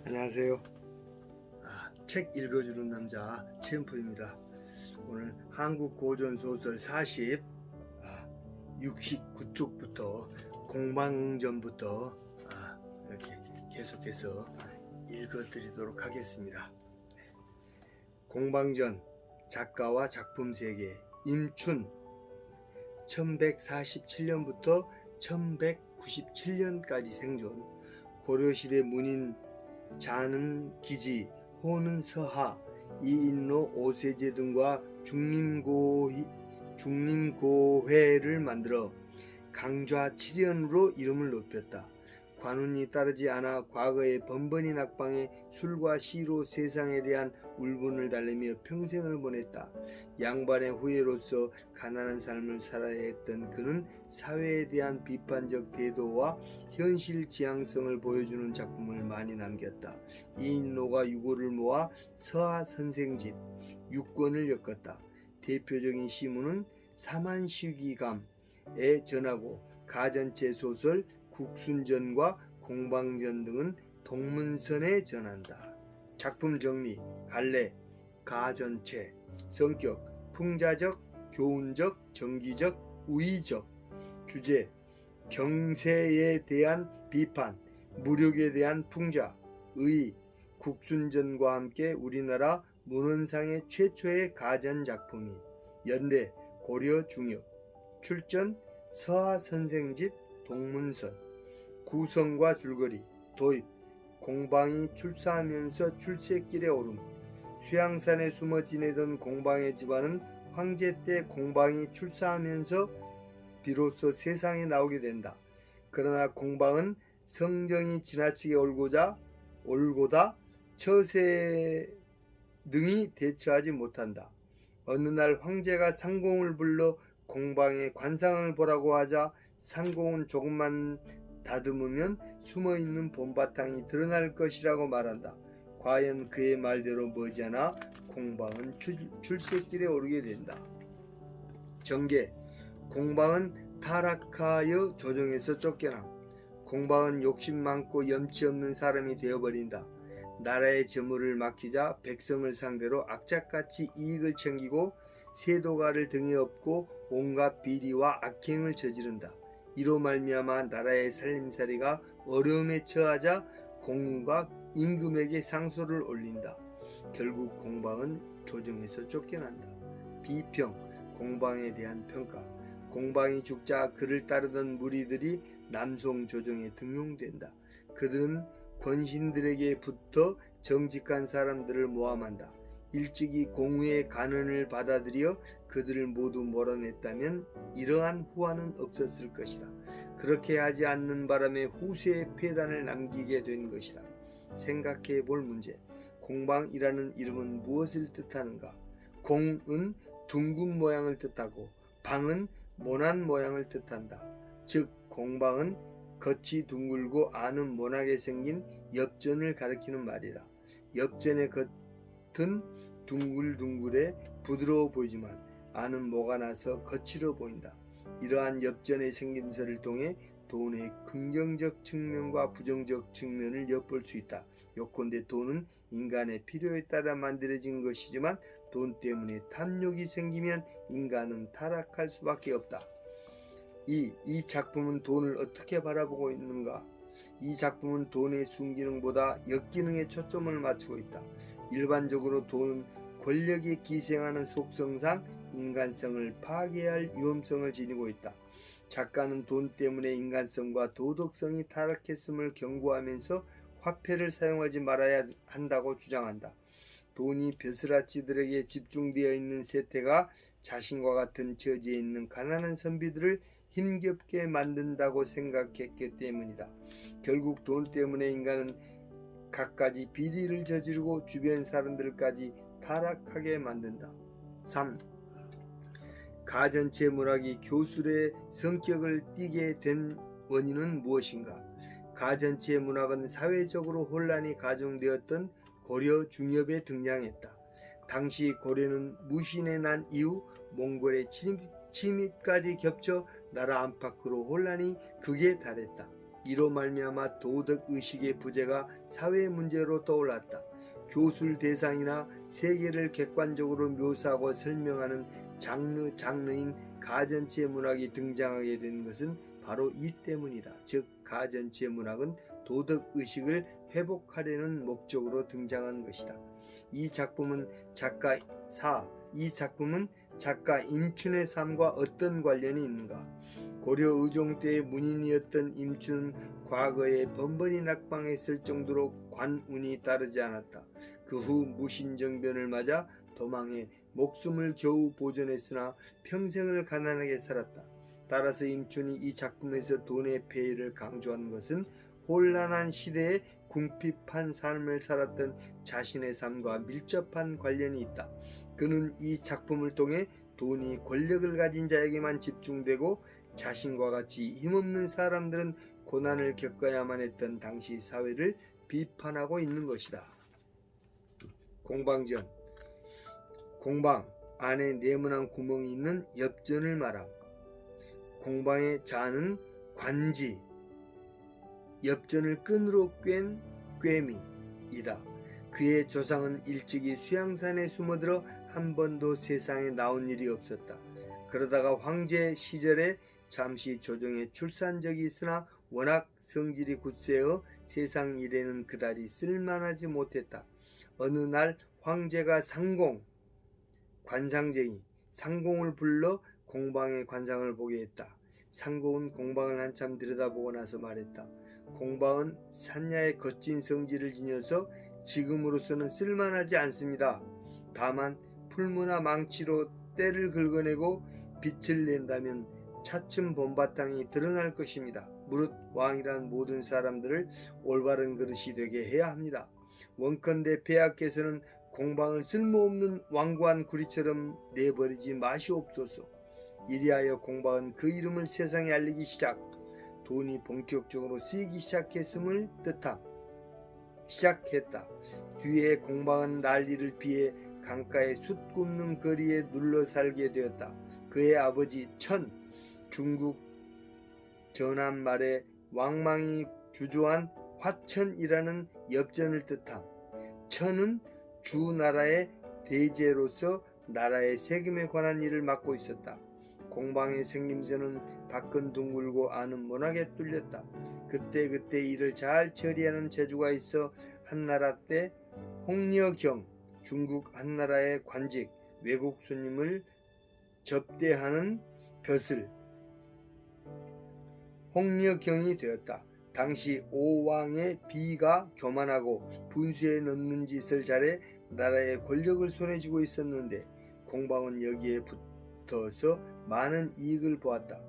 안녕하세요. 책 읽어주는 남자 최은포입니다. 오늘 한국 고전 소설 69쪽부터 공방전부터 이렇게 계속해서 읽어드리도록 하겠습니다. 공방전, 작가와 작품 세계, 임춘, 1147년부터 1197년까지 생존, 고려시대 문인 자는 기지, 호는 서하, 이인로, 오세제 등과 중림고회를 만들어 강좌치전으로 이름을 높였다. 관운이 따르지 않아 과거의 번번이 낙방해 술과 시로 세상에 대한 울분을 달래며 평생을 보냈다. 양반의 후예로서 가난한 삶을 살아야 했던 그는 사회에 대한 비판적 태도와 현실 지향성을 보여주는 작품을 많이 남겼다. 이인로가 유고를 모아 서하 선생집 6권을 엮었다. 대표적인 시문은 사만시기감에 전하고 가전체 소설 국순전과 공방전 등은 동문선에 전한다. 작품 정리, 갈래, 가전체, 성격, 풍자적, 교훈적, 정기적, 우의적, 주제, 경세에 대한 비판, 무력에 대한 풍자, 의, 국순전과 함께 우리나라 문헌상의 최초의 가전 작품이 연대, 고려 중엽, 출전, 서하 선생집, 동문선, 구성과 줄거리, 도입, 공방이 출사하면서 출세길에 오름, 수양산에 숨어 지내던 공방의 집안은 황제 때 공방이 출사하면서 비로소 세상에 나오게 된다. 그러나 공방은 성정이 지나치게 올고다 처세 등이 대처하지 못한다. 어느 날 황제가 상공을 불러 공방에 관상을 보라고 하자 상공은 조금만 다듬으면 숨어있는 봄바탕이 드러날 것이라고 말한다. 과연 그의 말대로 머지않아 공방은 출세길에 오르게 된다. 전개, 공방은 타락하여 조정에서 쫓겨남. 공방은 욕심 많고 염치 없는 사람이 되어버린다. 나라의 재물을 맡기자 백성을 상대로 악착같이 이익을 챙기고 세도가를 등에 업고 온갖 비리와 악행을 저지른다. 이로 말미암아 나라의 살림살이가 어려움에 처하자 공과 임금에게 상소를 올린다. 결국 공방은 조정에서 쫓겨난다. 비평, 공방에 대한 평가. 공방이 죽자 그를 따르던 무리들이 남송 조정에 등용된다. 그들은 권신들에게 붙어 정직한 사람들을 모함한다. 일찍이 공의의 간언을 받아들여 그들을 모두 몰아냈다면 이러한 후환은 없었을 것이다. 그렇게 하지 않는 바람에 후세의 폐단을 남기게 된 것이다. 생각해 볼 문제. 공방이라는 이름은 무엇을 뜻하는가? 공은 둥근 모양을 뜻하고 방은 모난 모양을 뜻한다. 즉 공방은 겉이 둥글고 안은 모나게 생긴 엽전을 가리키는 말이다. 엽전의 겉은 둥글둥글해 부드러워 보이지만 안은 모가 나서 거칠어 보인다. 이러한 엽전의 생김새를 통해 돈의 긍정적 측면과 부정적 측면을 엿볼 수 있다. 요컨대 돈은 인간의 필요에 따라 만들어진 것이지만 돈 때문에 탐욕이 생기면 인간은 타락할 수밖에 없다. 이 작품은 돈을 어떻게 바라보고 있는가? 이 작품은 돈의 순기능보다 역기능에 초점을 맞추고 있다. 일반적으로 돈은 권력에 기생하는 속성상 인간성을 파괴할 위험성을 지니고 있다. 작가는 돈 때문에 인간성과 도덕성이 타락했음을 경고하면서 화폐를 사용하지 말아야 한다고 주장한다. 돈이 벼슬아치들에게 집중되어 있는 세태가 자신과 같은 처지에 있는 가난한 선비들을 힘겹게 만든다고 생각했기 때문이다. 결국 돈 때문에 인간은 갖가지 비리를 저지르고 주변 사람들까지 타락하게 만든다. 3. 가전체 문학이 교술의 성격을 띠게 된 원인은 무엇인가? 가전체 문학은 사회적으로 혼란이 가중되었던 고려 중엽에 등장했다. 당시 고려는 무신의 난 이후 몽골의 침입까지 겹쳐 나라 안팎으로 혼란이 극에 달했다. 이로 말미암아 도덕 의식의 부재가 사회 문제로 떠올랐다. 교술 대상이나 세계를 객관적으로 묘사하고 설명하는 장르인 가전체 문학이 등장하게 된 것은 바로 이 때문이다. 즉 가전체 문학은 도덕 의식을 회복하려는 목적으로 등장한 것이다. 이 작품은 작가 임춘의 삶과 어떤 관련이 있는가? 고려 의종 때의 문인이었던 임춘은 과거에 번번이 낙방했을 정도로 관운이 따르지 않았다. 그 후 무신정변을 맞아 도망해 목숨을 겨우 보존했으나 평생을 가난하게 살았다. 따라서 임춘이 이 작품에서 돈의 폐해를 강조한 것은 혼란한 시대에 궁핍한 삶을 살았던 자신의 삶과 밀접한 관련이 있다. 그는 이 작품을 통해 돈이 권력을 가진 자에게만 집중되고 자신과 같이 힘없는 사람들은 고난을 겪어야만 했던 당시 사회를 비판하고 있는 것이다. 공방전. 공방 안에 네모난 구멍이 있는 엽전을 말함. 공방의 자는 관지, 엽전을 끈으로 꿰ν 꿰미이다. 그의 조상은 일찍이 수양산에 숨어들어 한 번도 세상에 나온 일이 없었다. 그러다가 황제 시절에 잠시 조정에 출산 적이 있으나 워낙 성질이 굳세어 세상 일에는 그다지 쓸만하지 못했다. 어느 날 황제가 관상쟁이 상공을 불러 공방의 관상을 보게 했다. 상공은 공방을 한참 들여다보고 나서 말했다. 공방은 산야의 거친 성질을 지녀서 지금으로서는 쓸만하지 않습니다. 다만 풀무나 망치로 때를 긁어내고 빛을 낸다면 차츰 본바탕이 드러날 것입니다. 무릇 왕이란 모든 사람들을 올바른 그릇이 되게 해야 합니다. 원컨대 폐하께서는 공방을 쓸모없는 완고한 구리처럼 내버리지 마시옵소서. 이리하여 공방은 그 이름을 세상에 알리기 돈이 본격적으로 쓰이기 시작했다. 뒤에 공방은 난리를 피해 강가의 숯 굽는 거리에 눌러 살게 되었다. 그의 아버지 중국 전한 말에 왕망이 주조한 화천이라는 엽전을 뜻함. 천은 주나라의 대제로서 나라의 세금에 관한 일을 맡고 있었다. 공방의 생김새는 밖은 둥글고 안은 모나게 뚫렸다. 그때 일을 잘 처리하는 재주가 있어 한나라 때 홍려경, 중국 한나라의 관직, 외국 손님을 접대하는 벼슬 홍려경이 되었다. 당시 오왕의 비가 교만하고 분수에 넘는 짓을 잘해 나라의 권력을 손에 쥐고 있었는데 공방은 여기에 붙어서 많은 이익을 보았다.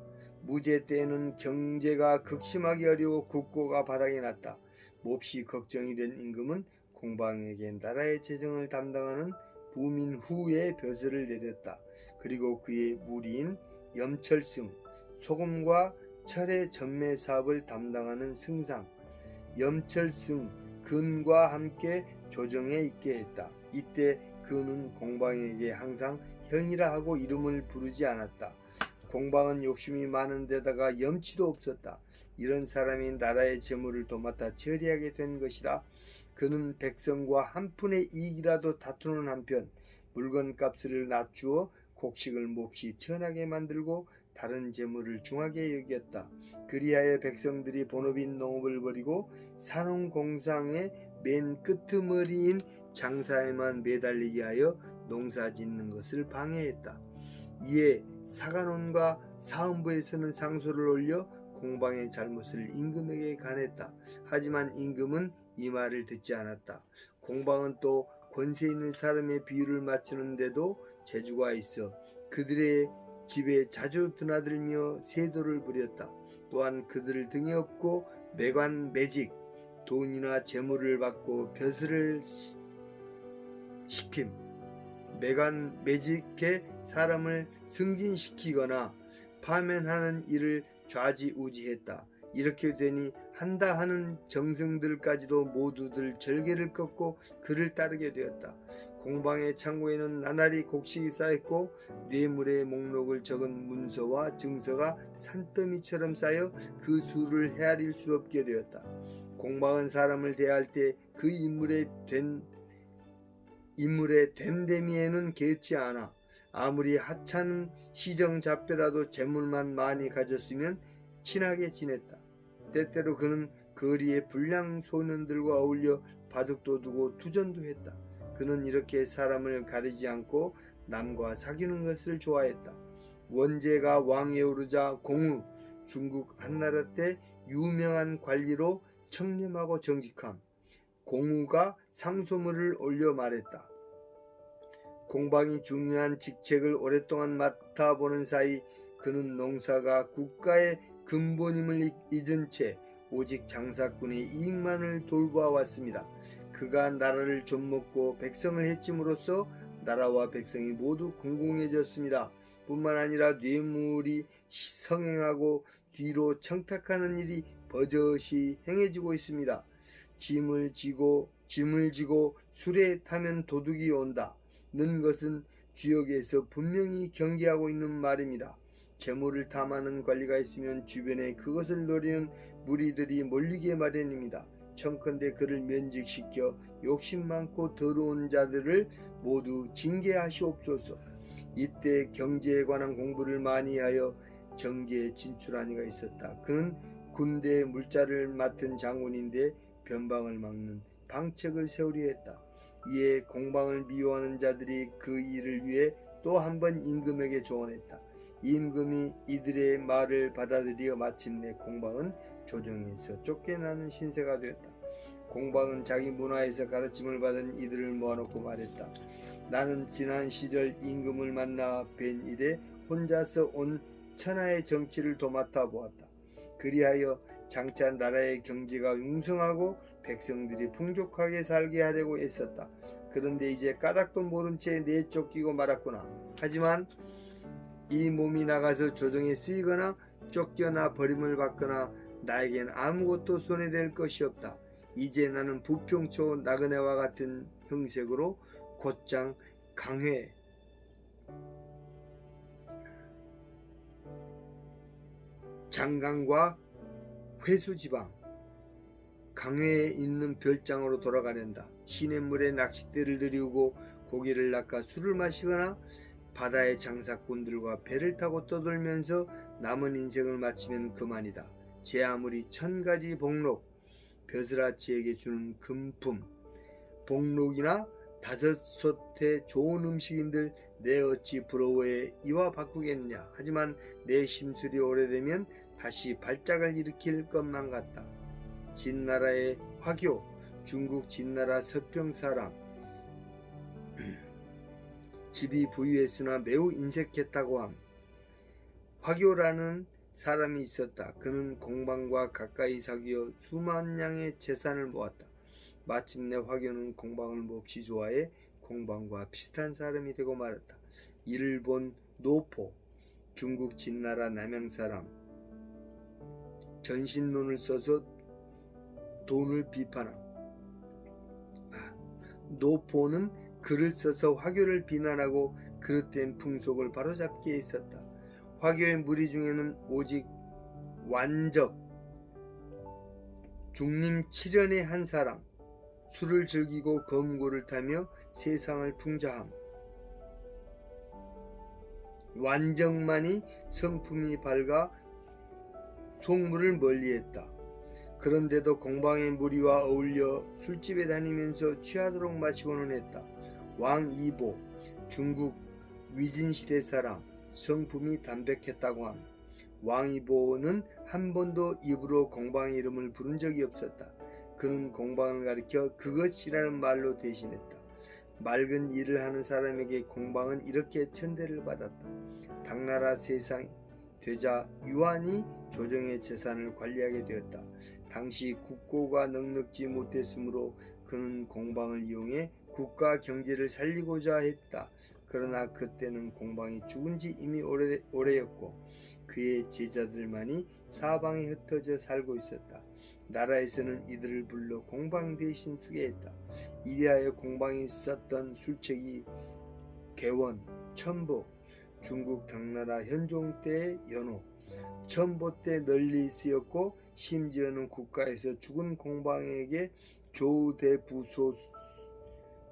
무제 때에는 경제가 극심하게 어려워 국고가 바닥에 났다. 몹시 걱정이 된 임금은 공방에게 나라의 재정을 담당하는 부민후의 벼슬을 내렸다. 그리고 그의 무리인 염철승, 소금과 철의 전매 사업을 담당하는 승상, 염철승, 근과 함께 조정에 있게 했다. 이때 그는 공방에게 항상 형이라 하고 이름을 부르지 않았다. 공방은 욕심이 많은 데다가 염치도 없었다. 이런 사람이 나라의 재물을 도맡아 처리하게 된 것이라. 그는 백성과 한 푼의 이익이라도 다투는 한편 물건값을 낮추어 곡식을 몹시 천하게 만들고 다른 재물을 중하게 여겼다. 그리하여 백성들이 본업인 농업을 버리고 산업공상의 맨 끄트머리인 장사에만 매달리게 하여 농사 짓는 것을 방해했다. 이에 사관원과 사헌부에서는 상소를 올려 공방의 잘못을 임금에게 간했다. 하지만 임금은 이 말을 듣지 않았다. 공방은 또 권세 있는 사람의 비유를 맞추는데도 재주가 있어 그들의 집에 자주 드나들며 세도를 부렸다. 또한 그들을 등에 업고 매관-매직, 돈이나 재물을 받고 벼슬을 시킴, 매관-매직해 사람을 승진시키거나 파면하는 일을 좌지우지했다. 이렇게 되니 한다 하는 정승들까지도 모두들 절개를 꺾고 그를 따르게 되었다. 공방의 창고에는 나날이 곡식이 쌓였고 뇌물의 목록을 적은 문서와 증서가 산더미처럼 쌓여 그 수를 헤아릴 수 없게 되었다. 공방은 사람을 대할 때 그 인물의 됨됨이에는 개의치 않아. 아무리 하찮은 시정잡배라도 재물만 많이 가졌으면 친하게 지냈다. 때때로 그는 거리의 불량 소년들과 어울려 바둑도 두고 투전도 했다. 그는 이렇게 사람을 가리지 않고 남과 사귀는 것을 좋아했다. 원제가 왕에 오르자 공우, 중국 한나라 때 유명한 관리로 청렴하고 정직함. 공우가 상소문을 올려 말했다. 공방이 중요한 직책을 오랫동안 맡아보는 사이 그는 농사가 국가의 근본임을 잊은 채 오직 장사꾼의 이익만을 돌보아왔습니다. 그가 나라를 좀먹고 백성을 해침으로써 나라와 백성이 모두 공공해졌습니다. 뿐만 아니라 뇌물이 성행하고 뒤로 청탁하는 일이 버젓이 행해지고 있습니다. 짐을 지고 술에 타면 도둑이 온다. 는 것은 지역에서 분명히 경계하고 있는 말입니다. 재물을 탐하는 관리가 있으면 주변에 그것을 노리는 무리들이 몰리게 마련입니다. 청컨대 그를 면직시켜 욕심 많고 더러운 자들을 모두 징계하시옵소서. 이때 경제에 관한 공부를 많이 하여 정계에 진출한 이가 있었다. 그는 군대 물자를 맡은 장군인데 변방을 막는 방책을 세우려 했다. 이에 공방을 미워하는 자들이 그 일을 위해 또 한 번 임금에게 조언했다. 임금이 이들의 말을 받아들여 마침내 공방은 조정에서 쫓겨나는 신세가 되었다. 공방은 자기 문화에서 가르침을 받은 이들을 모아놓고 말했다. 나는 지난 시절 임금을 만나 뵌 이래 혼자서 온 천하의 정치를 도맡아 보았다. 그리하여 장차 나라의 경제가 융성하고 백성들이 풍족하게 살게 하려고 애썼다. 그런데 이제 까닭도 모른 채 내쫓기고 말았구나. 하지만 이 몸이 나가서 조정에 쓰이거나 쫓겨나 버림을 받거나 나에겐 아무것도 손해될 것이 없다. 이제 나는 부평초 나그네와 같은 형색으로 곧장 강회 장강과 회수지방 강회에 있는 별장으로 돌아가낸다. 시냇물에 낚싯대를 들이우고 고기를 낚아 술을 마시거나 바다의 장사꾼들과 배를 타고 떠돌면서 남은 인생을 마치면 그만이다. 제 아무리 1000가지 복록, 벼슬아치에게 주는 금품, 복록이나 5솥의 좋은 음식인들 내 어찌 부러워해 이와 바꾸겠느냐. 하지만 내 심술이 오래되면 다시 발작을 일으킬 것만 같다. 진나라의 화교, 중국 진나라 서평 사람, 집이 부유했으나 매우 인색했다고 함. 화교라는 사람이 있었다. 그는 공방과 가까이 사귀어 수만 양의 재산을 모았다. 마침내 화교는 공방을 몹시 좋아해 공방과 비슷한 사람이 되고 말았다. 이를 본 노포, 중국 진나라 남양 사람, 전신론을 써서 돈을 비판함. 노포는 글을 써서 화교를 비난하고 그릇된 풍속을 바로잡기에 있었다. 화교의 무리 중에는 오직 완적, 중림 7년의 한 사람, 술을 즐기고 검고를 타며 세상을 풍자함. 완적만이 성품이 밝아 속물을 멀리했다. 그런데도 공방의 무리와 어울려 술집에 다니면서 취하도록 마시고는 했다. 왕 이보, 중국 위진시대 사람, 성품이 담백했다고 함. 왕 이보는 한 번도 입으로 공방의 이름을 부른 적이 없었다. 그는 공방을 가리켜 그것이라는 말로 대신했다. 맑은 일을 하는 사람에게 공방은 이렇게 천대를 받았다. 당나라 세상이 되자 유한이 조정의 재산을 관리하게 되었다. 당시 국고가 넉넉지 못했으므로 그는 공방을 이용해 국가 경제를 살리고자 했다. 그러나 그때는 공방이 죽은 지 이미 오래였고 그의 제자들만이 사방에 흩어져 살고 있었다. 나라에서는 이들을 불러 공방 대신 쓰게 했다. 이리하여 공방이 썼던 술책이 개원, 천복, 중국 당나라 현종 때의 연호, 천보 때 널리 쓰였고 심지어는 국가에서 죽은 공방에게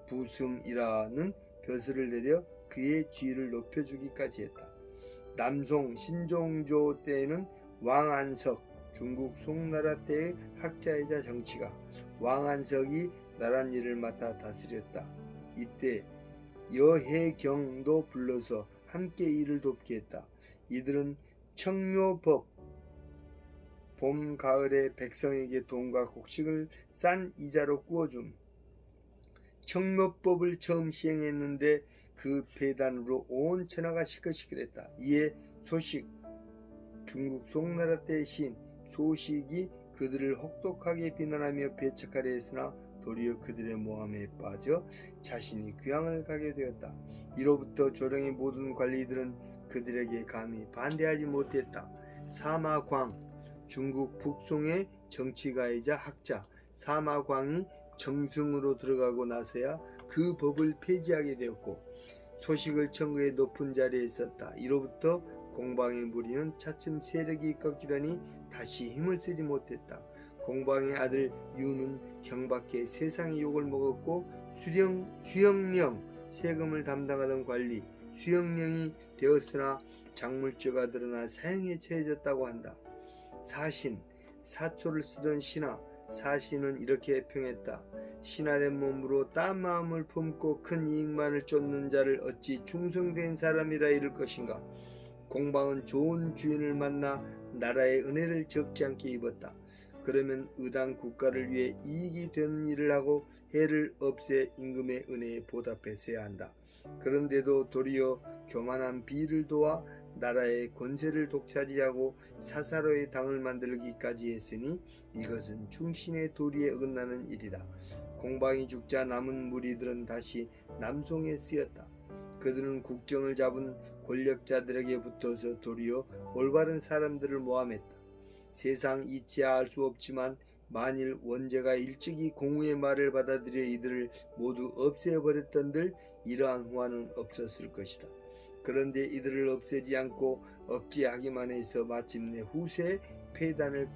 조대부승이라는 벼슬을 내려 그의 지위를 높여주기까지 했다. 남송 신종조 때에는 왕안석, 중국 송나라 때의 학자이자 정치가 왕안석이 나랏일을 맡아 다스렸다. 이때 여해경도 불러서 함께 일을 돕게 했다. 이들은 청묘법, 봄, 가을에 백성에게 돈과 곡식을 싼 이자로 꾸어줌. 청묘법을 처음 시행했는데 그 폐단으로 온 천하가 시끌시끌했다. 이에 소식, 중국 송나라 때의 시인 소식이 그들을 혹독하게 비난하며 배척하려 했으나 도리어 그들의 모함에 빠져 자신이 귀향을 가게 되었다. 이로부터 조정의 모든 관리들은 그들에게 감히 반대하지 못했다. 사마광, 중국 북송의 정치가이자 학자 사마광이 정승으로 들어가고 나서야 그 법을 폐지하게 되었고 소식을 청구의 높은 자리에 있었다. 이로부터 공방의 무리는 차츰 세력이 꺾이더니 다시 힘을 쓰지 못했다. 공방의 아들 유는 형밖에 세상의 욕을 먹었고 수영령 세금을 담당하던 관리 수영령이 되었으나 작물죄가 드러나 사형에 처해졌다고 한다. 사신, 사초를 쓰던 신하, 사신은 이렇게 평했다. 신하된 몸으로 딴 마음을 품고 큰 이익만을 쫓는 자를 어찌 충성된 사람이라 이를 것인가. 공방은 좋은 주인을 만나 나라의 은혜를 적지 않게 입었다. 그러면 의당 국가를 위해 이익이 되는 일을 하고 해를 없애 임금의 은혜에 보답했어야 한다. 그런데도 도리어 교만한 비를 도와 나라의 권세를 독차지하고 사사로의 당을 만들기까지 했으니 이것은 충신의 도리에 어긋나는 일이다. 공방이 죽자 남은 무리들은 다시 남송에 쓰였다. 그들은 국정을 잡은 권력자들에게 붙어서 도리어 올바른 사람들을 모함했다. 세상 이치야 알 수 없지만 만일 원제가 일찍이 공우의 말을 받아들여 이들을 모두 없애버렸던들 이러한 후환은 없었을 것이다. 그런데 이들을 없애지 않고 억제하기만 해서 마침내 후세에 폐단을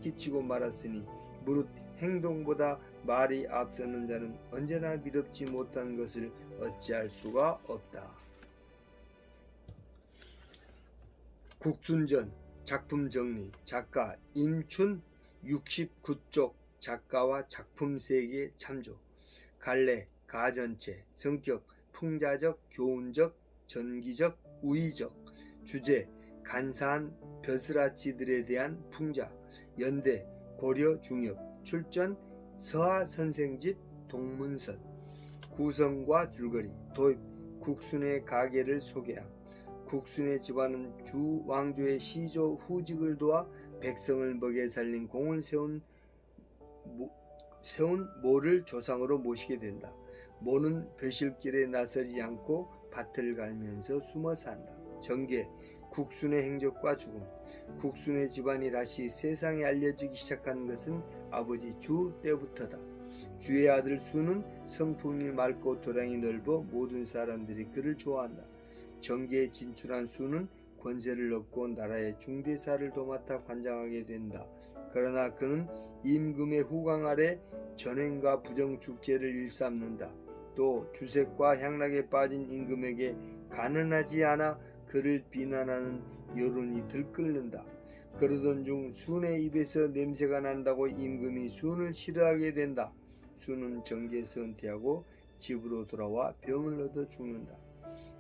끼치고 말았으니 무릇 행동보다 말이 앞서는 자는 언제나 믿음지 못한 것을 어찌할 수가 없다. 국순전 작품 정리 작가 임춘 69쪽 작가와 작품 세계 참조 갈래 가전체 성격 풍자적 교훈적 전기적 우의적 주제 간사한 벼슬아치들에 대한 풍자 연대 고려 중엽 출전 서하 선생집 동문선 구성과 줄거리 도입 국순의 가계를 소개함 국순의 집안은 주 왕조의 시조 후직을 도와 백성을 먹여 살린 공을 세운 모를 조상으로 모시게 된다. 모는 벼실길에 나서지 않고 밭을 갈면서 숨어 산다. 전개 국순의 행적과 죽음 국순의 집안이 다시 세상에 알려지기 시작한 것은 아버지 주 때부터다. 주의 아들 수는 성품이 맑고 도량이 넓어 모든 사람들이 그를 좋아한다. 정계에 진출한 수는 권세를 얻고 나라의 중대사를 도맡아 관장하게 된다. 그러나 그는 임금의 후광 아래 전횡과 부정축제를 일삼는다. 또 주색과 향락에 빠진 임금에게 가난하지 않아 그를 비난하는 여론이 들끓는다. 그러던 중 순의 입에서 냄새가 난다고 임금이 순을 싫어하게 된다. 순은 정계에서 은퇴하고 집으로 돌아와 병을 얻어 죽는다.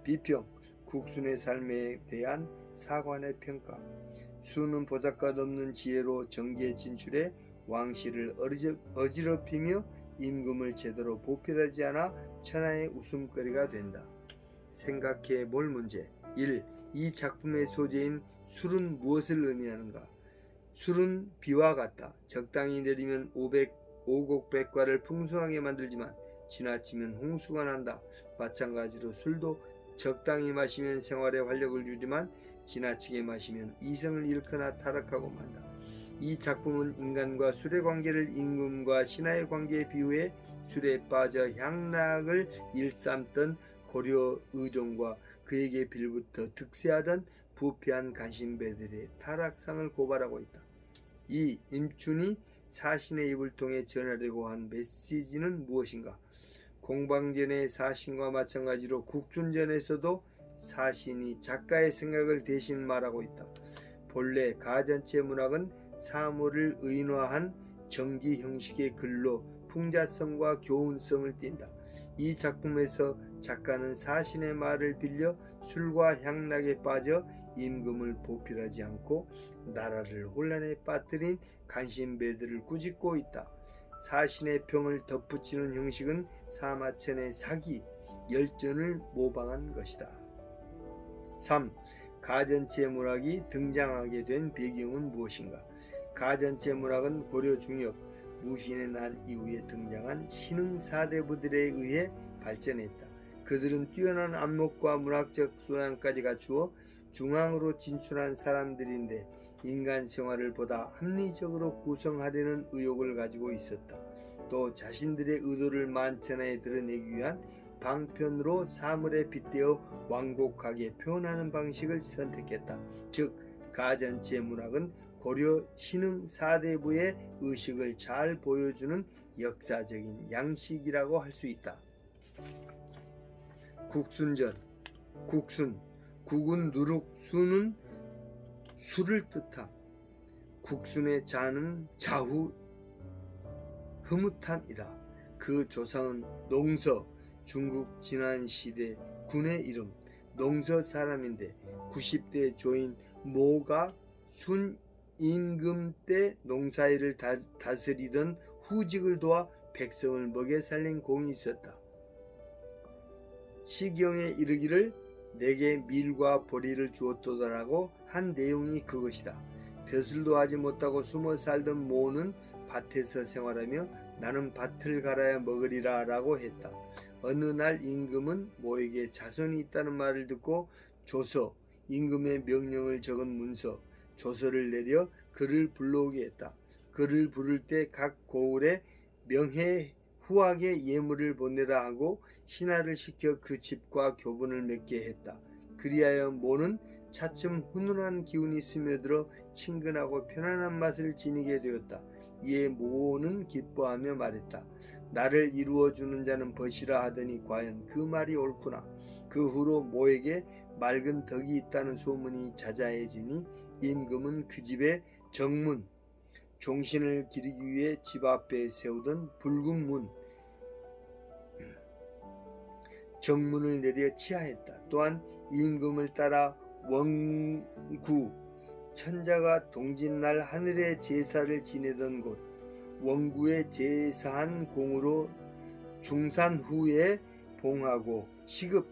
비평 국순의 삶에 대한 사관의 평가 수는 보잘것없는 지혜로 정계에 진출해 왕실을 어지럽히며 임금을 제대로 보필하지 않아 천하의 웃음거리가 된다. 생각해 볼 문제 1. 이 작품의 소재인 술은 무엇을 의미하는가? 술은 비와 같다. 적당히 내리면 오곡백과를 풍성하게 만들지만 지나치면 홍수가 난다. 마찬가지로 술도 적당히 마시면 생활에 활력을 주지만 지나치게 마시면 이성을 잃거나 타락하고 만다. 이 작품은 인간과 술의 관계를 임금과 신하의 관계에 비유해 술에 빠져 향락을 일삼던 고려 의종과 그에게 빌부터 득세하던 부패한 간신배들의 타락상을 고발하고 있다. 이 임춘이 사신의 입을 통해 전하려고 한 메시지는 무엇인가? 공방전의 사신과 마찬가지로 국순전에서도 사신이 작가의 생각을 대신 말하고 있다. 본래 가전체 문학은 사물을 의인화한 정기 형식의 글로 풍자성과 교훈성을 띈다. 이 작품에서 작가는 사신의 말을 빌려 술과 향락에 빠져 임금을 보필하지 않고 나라를 혼란에 빠뜨린 간신배들을 꾸짖고 있다. 사신의 평을 덧붙이는 형식은 사마천의 사기, 열전을 모방한 것이다. 3. 가전체 문학이 등장하게 된 배경은 무엇인가? 가전체 문학은 고려 중엽, 무신의 난 이후에 등장한 신흥 사대부들에 의해 발전했다. 그들은 뛰어난 안목과 문학적素養까지 갖추어 중앙으로 진출한 사람들인데 인간 생활을 보다 합리적으로 구성하려는 의욕을 가지고 있었다. 또 자신들의 의도를 만천하에 드러내기 위한 방편으로 사물에 빗대어 완곡하게 표현하는 방식을 선택했다. 즉 가전체 문학은 고려 신흥 사대부의 의식을 잘 보여주는 역사적인 양식이라고 할 수 있다. 국순전, 국순, 국은 누룩, 수는 수를 뜻함. 국순의 자는 자후 흐뭇함이다. 그 조상은 농서, 중국 진환시대 군의 이름, 농서 사람인데 90대 조인 모가 순 임금 때 농사일을 다스리던 후직을 도와 백성을 먹여 살린 공이 있었다. 시경에 이르기를 내게 밀과 보리를 주었도다라고 한 내용이 그것이다. 벼슬도 하지 못하고 숨어 살던 모는 밭에서 생활하며 나는 밭을 갈아야 먹으리라 라고 했다. 어느 날 임금은 모에게 자손이 있다는 말을 듣고 조서, 임금의 명령을 적은 문서, 조서를 내려 그를 불러오게 했다. 그를 부를 때 각 고을에 명해 후하게 예물을 보내라 하고 신하를 시켜 그 집과 교분을 맺게 했다. 그리하여 모는 차츰 훈훈한 기운이 스며들어 친근하고 편안한 맛을 지니게 되었다. 이에 모는 기뻐하며 말했다. 나를 이루어주는 자는 벗이라 하더니 과연 그 말이 옳구나. 그 후로 모에게 맑은 덕이 있다는 소문이 자자해지니 임금은 그 집에 정문, 종신을 기리기 위해 집 앞에 세우던 붉은 문, 정문을 내려 치하했다. 또한 임금을 따라 원구, 천자가 동짓날 하늘의 제사를 지내던 곳, 원구에 제사한 공으로 중산 후에 봉하고 시급,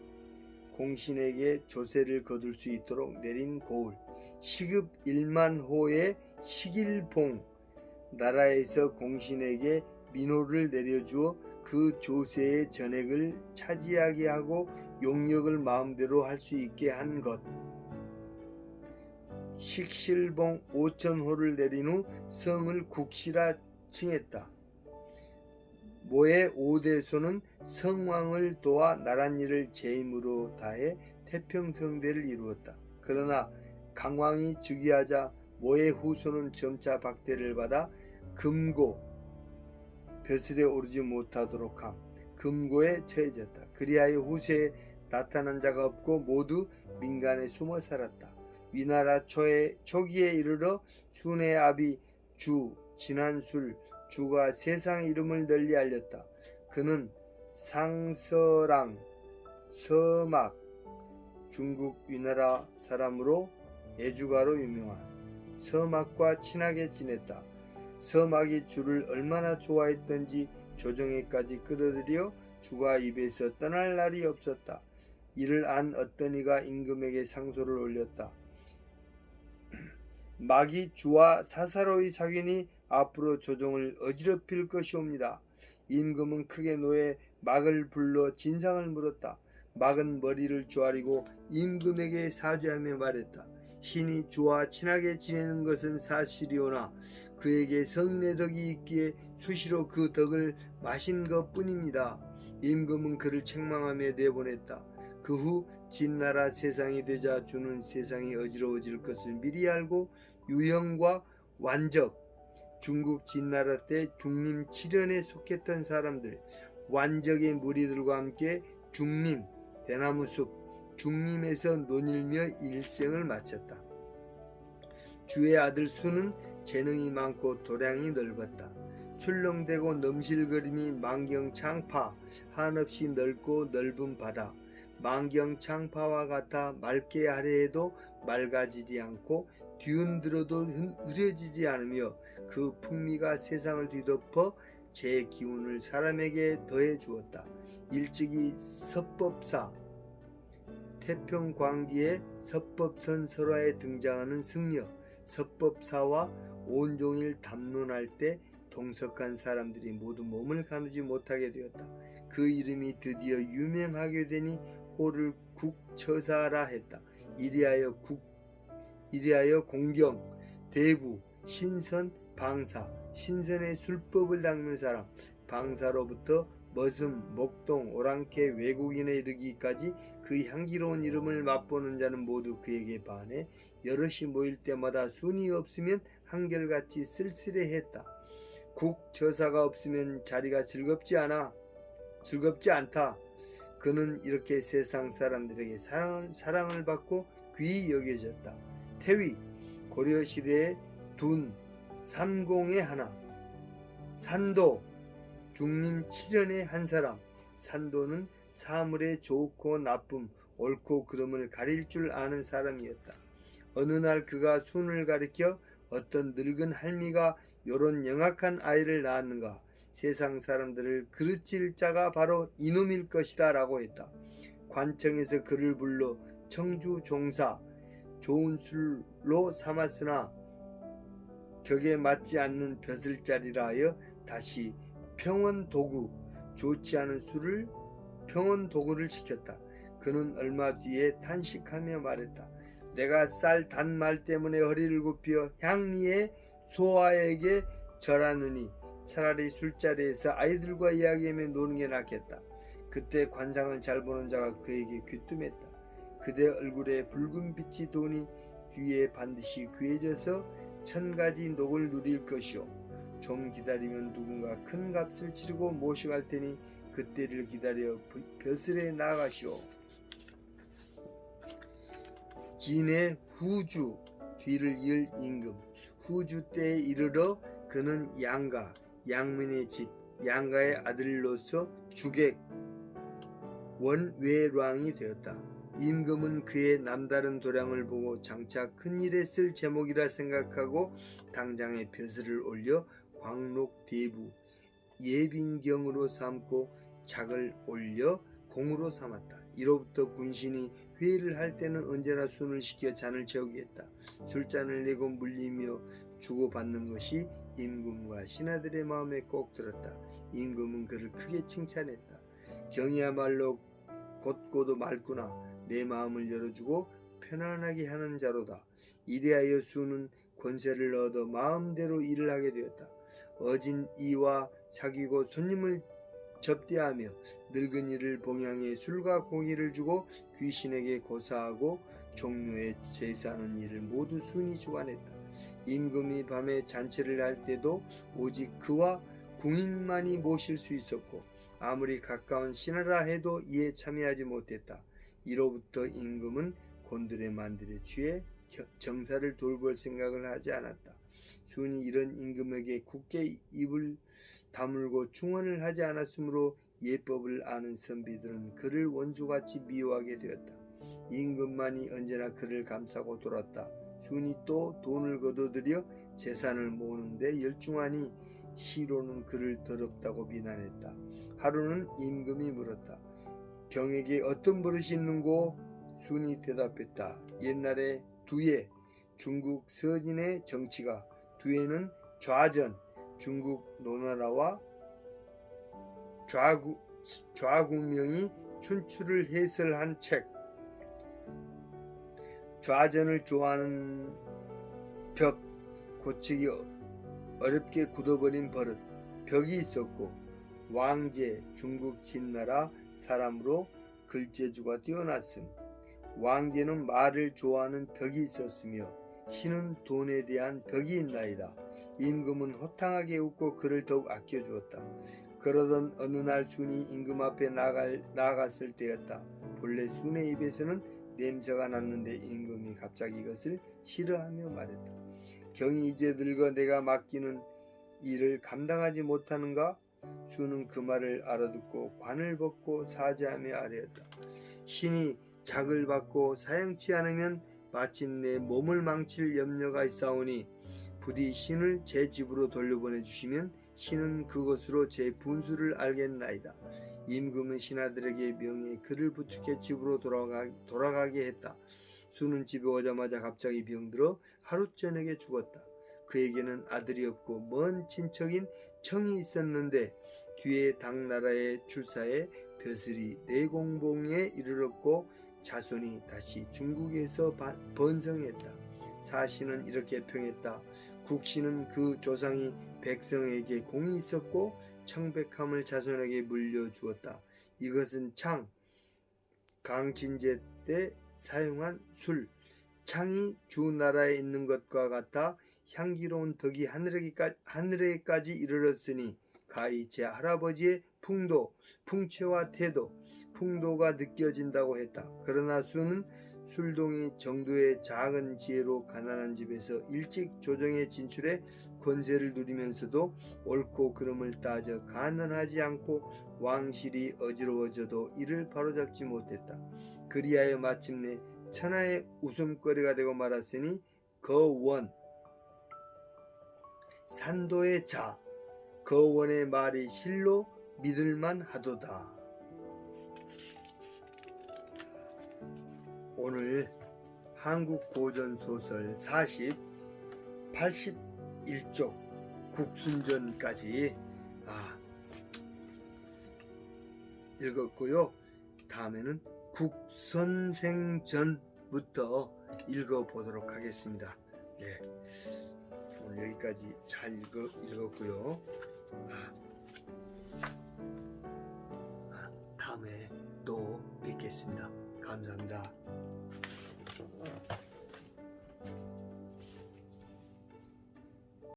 공신에게 조세를 거둘 수 있도록 내린 고을, 시급 1만 호의 식일봉, 나라에서 공신에게 민호를 내려주어 그 조세의 전액을 차지하게 하고 용역을 마음대로 할 수 있게 한 것, 식실봉 5,000호를 내린 후 성을 국시라 칭했다. 모의 5대손은 성왕을 도와 나랏일을 재임으로 다해 태평성대를 이루었다. 그러나 강왕이 즉위하자 모의 후손은 점차 박대를 받아 금고, 벼슬에 오르지 못하도록 함, 금고에 처해졌다. 그리하여 후세에 나타난 자가 없고 모두 민간에 숨어 살았다. 위나라 초기에 이르러 순의 아비 주, 진한술, 주가 세상 이름을 널리 알렸다. 그는 상서랑, 서막, 중국 위나라 사람으로 애주가로 유명한 서막과 친하게 지냈다. 서막이 주를 얼마나 좋아했던지 조정에까지 끌어들여 주가 입에서 떠날 날이 없었다. 이를 안 어떤 이가 임금에게 상소를 올렸다. 막이 주와 사사로이 사귀니 앞으로 조정을 어지럽힐 것이옵니다. 임금은 크게 노해 막을 불러 진상을 물었다. 막은 머리를 조아리고 임금에게 사죄하며 말했다. 신이 주와 친하게 지내는 것은 사실이오나 그에게 성인의 덕이 있기에 수시로 그 덕을 마신 것뿐입니다. 임금은 그를 책망하며 내보냈다. 그 후 진나라 세상이 되자 주는 세상이 어지러워질 것을 미리 알고 유형과 완적, 중국 진나라 때 중림 7연에 속했던 사람들, 완적의 무리들과 함께 중림, 대나무숲, 중림에서 논일며 일생을 마쳤다. 주의 아들 수는 재능이 많고 도량이 넓었다. 출렁대고 넘실거림이 만경창파, 한없이 넓고 넓은 바다, 만경창파와 같아 맑게 하려 해도 맑아지지 않고 뒤흔들어도 흐려지지 않으며 그 풍미가 세상을 뒤덮어 제 기운을 사람에게 더해 주었다. 일찍이 서법사, 태평광기에 서법선설화에 등장하는 승려, 서법사와 온종일 담론할 때 동석한 사람들이 모두 몸을 가누지 못하게 되었다. 그 이름이 드디어 유명하게 되니 호를 국처사라 했다. 이리하여 공경, 대부, 신선, 방사, 신선의 술법을 닦는 사람, 방사로부터 머슴, 목동, 오랑캐, 외국인에 이르기까지 그 향기로운 이름을 맛보는 자는 모두 그에게 반해 여럿이 모일 때마다 순이 없으면 한결같이 쓸쓸해했다. 국처사가 없으면 자리가 즐겁지 않다. 그는 이렇게 세상 사람들에게 사랑을 받고 귀히 여겨졌다. 태위, 고려시대의 둔, 삼공의 하나, 산도, 중림 7연의 한 사람. 산도는 사물의 좋고 나쁨, 옳고 그름을 가릴 줄 아는 사람이었다. 어느 날 그가 순을 가리켜 어떤 늙은 할미가 요런 영악한 아이를 낳았는가, 세상 사람들을 그르칠 자가 바로 이놈일 것이다 라고 했다. 관청에서 그를 불러 청주 종사, 좋은 술로 삼았으나 격에 맞지 않는 벼슬자리라 하여 다시 평원도구, 좋지 않은 술을 평원도구를 시켰다. 그는 얼마 뒤에 탄식하며 말했다. 내가 쌀 단 말 때문에 허리를 굽혀 향리의 소아에게 절하느니 차라리 술자리에서 아이들과 이야기하며 노는 게 낫겠다. 그때 관상을 잘 보는 자가 그에게 귀뜸했다. 그대 얼굴에 붉은 빛이 도니 뒤에 반드시 귀해져서 1000가지 녹을 누릴 것이오. 좀 기다리면 누군가 큰 값을 치르고 모셔갈 테니 그때를 기다려 벼슬에 나가시오. 진의 후주, 뒤를 이을 임금. 후주 때에 이르러 그는 양가, 양민의 집, 양가의 아들로서 주객 원외왕이 되었다. 임금은 그의 남다른 도량을 보고 장차 큰일에 쓸 제목이라 생각하고 당장에 벼슬을 올려 광록대부, 예빈경으로 삼고 작을 올려 공으로 삼았다. 이로부터 군신이 회의를 할 때는 언제나 순을 시켜 잔을 채우게 했다. 술잔을 내고 물리며 주고받는 것이 임금과 신하들의 마음에 꼭 들었다. 임금은 그를 크게 칭찬했다. 경이야말로 곧고도 맑구나. 내 마음을 열어주고 편안하게 하는 자로다. 이리하여 수는 권세를 얻어 마음대로 일을 하게 되었다. 어진 이와 사귀고 손님을 접대하며 늙은이를 봉양해 술과 고기를 주고 귀신에게 고사하고 종묘에 제사하는 일을 모두 순이 주관했다. 임금이 밤에 잔치를 할 때도 오직 그와 궁인만이 모실 수 있었고 아무리 가까운 신하라 해도 이에 참여하지 못했다. 이로부터 임금은 곤드레 만들에 취해 정사를 돌볼 생각을 하지 않았다. 순이 이런 임금에게 굳게 입을 다물고 충언을 하지 않았으므로 예법을 아는 선비들은 그를 원수같이 미워하게 되었다. 임금만이 언제나 그를 감싸고 돌았다. 순이 또 돈을 거둬들여 재산을 모으는데 열중하니 시로는 그를 더럽다고 비난했다. 하루는 임금이 물었다. 경에게 어떤 버릇이 있는고? 순이 대답했다. 옛날에 두예, 중국 서진의 정치가, 두예는 좌전, 중국 노나라와 좌구명이 춘추를 해설한 책. 좌전을 좋아하는 벽, 고치기 어렵게 굳어버린 버릇. 벽이 있었고 왕제, 중국 진나라 사람으로 글재주가 뛰어났음. 왕제는 말을 좋아하는 벽이 있었으며 신은 돈에 대한 벽이 있나이다. 임금은 호탕하게 웃고 그를 더욱 아껴주었다. 그러던 어느 날 순이 임금 앞에 나갔을 때였다. 본래 순의 입에서는 냄새가 났는데 임금이 갑자기 이것을 싫어하며 말했다. 경이 이제 늙어 내가 맡기는 일을 감당하지 못하는가? 순은 그 말을 알아듣고 관을 벗고 사죄하며 아뢰었다. 신이 작을 받고 사양치 않으면 마침내 몸을 망칠 염려가 있사오니 부디 신을 제 집으로 돌려보내 주시면 신은 그것으로 제 분수를 알겠나이다. 임금은 신하들에게 명해 그를 부축해 집으로 돌아가게 했다. 순은 집에 오자마자 갑자기 병들어 하루 저녁에 죽었다. 그에게는 아들이 없고 먼 친척인 청이 있었는데 뒤에 당나라의 출사에 벼슬이 내공봉에 이르렀고 자손이 다시 중국에서 번성했다. 사신은 이렇게 평했다. 국신은 그 조상이 백성에게 공이 있었고 청백함을 자손에게 물려주었다. 이것은 창, 강진제 때 사용한 술, 창이 주나라에 있는 것과 같아 향기로운 덕이 하늘에까지 이르렀으니 가히 제 할아버지의 풍도, 풍채와 태도, 풍도가 느껴진다고 했다. 그러나 수는 술동이 정도의 작은 지혜로 가난한 집에서 일찍 조정에 진출해 권세를 누리면서도 옳고 그름을 따져 간언하지 않고 왕실이 어지러워져도 이를 바로잡지 못했다. 그리하여 마침내 천하의 웃음거리가 되고 말았으니 거원, 산도의 자, 거원의 말이 실로 믿을만 하도다. 오늘 한국 고전소설 81쪽 국순전까지 읽었고요. 다음에는 국선생전부터 읽어보도록 하겠습니다. 네, 오늘 여기까지 잘 읽었고요. 다음에 또 뵙겠습니다. 감사합니다.